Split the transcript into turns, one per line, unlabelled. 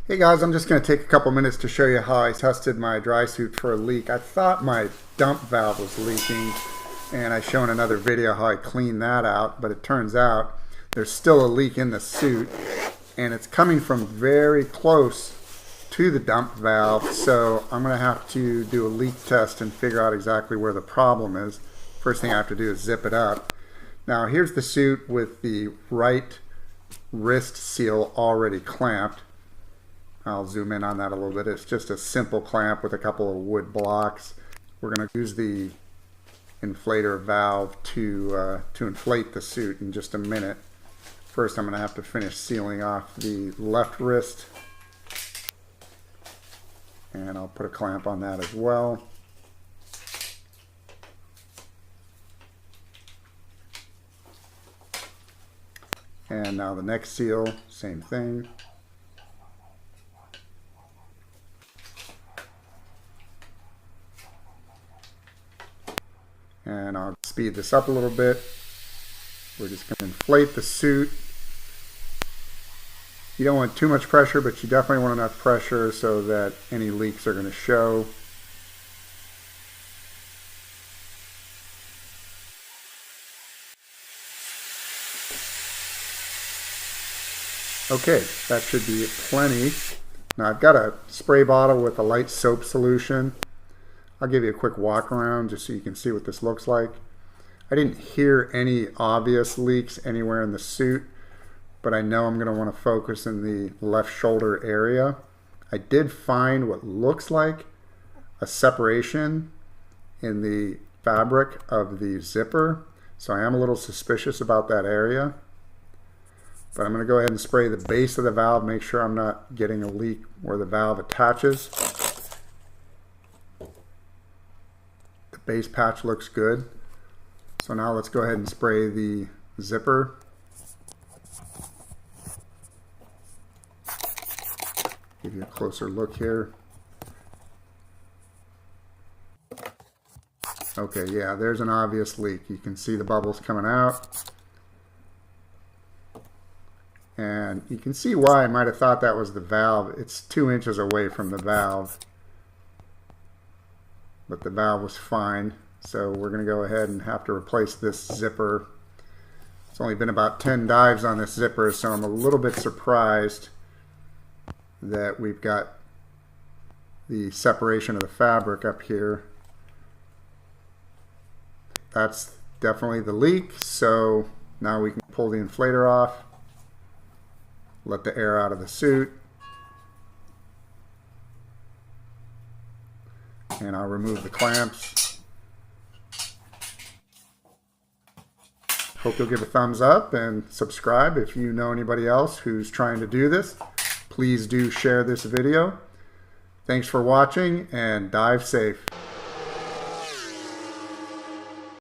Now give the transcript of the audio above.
Hey guys, I'm just going to take a couple minutes to show you how I tested my Drysuit for a leak. I thought my dump valve was leaking, and I showed another video how I cleaned that out, but it turns out there's still a leak in the suit, and it's coming from very close to the dump valve, so I'm going to have to do a leak test and figure out exactly where the problem is. First thing I have to do is zip it up. Now here's the suit with the right wrist seal already clamped. I'll zoom in on that a little bit. It's just a simple clamp with a couple of wood blocks. We're going to use the inflator valve to inflate the suit in just a minute. First, I'm going to have to finish sealing off the left wrist, and I'll put a clamp on that as well. And now the next seal, same thing. And I'll speed this up a little bit. We're just going to inflate the suit. You don't want too much pressure, but you definitely want enough pressure so that any leaks are going to show. Okay, that should be plenty. Now I've got a spray bottle with a light soap solution. I'll give you a quick walk around just so you can see what this looks like. I didn't hear any obvious leaks anywhere in the suit, but I know I'm going to want to focus in the left shoulder area. I did find what looks like a separation in the fabric of the zipper, so I am a little suspicious about that area. But I'm going to go ahead and spray the base of the valve, make sure I'm not getting a leak where the valve attaches. Base patch looks good. So now let's go ahead and spray the zipper. Give you a closer look here. Okay, yeah, there's an obvious leak. You can see the bubbles coming out. And you can see why I might have thought that was the valve. It's 2 inches away from the valve. But the valve was fine, so we're going to go ahead and have to replace this zipper. It's only been about 10 dives on this zipper, so I'm a little bit surprised that we've got the separation of the fabric up here. That's definitely the leak, so now we can pull the inflator off, let the air out of the suit, and I'll remove the clamps. Hope you'll give a thumbs up and subscribe if you know anybody else who's trying to do this. Please do share this video. Thanks for watching and dive safe.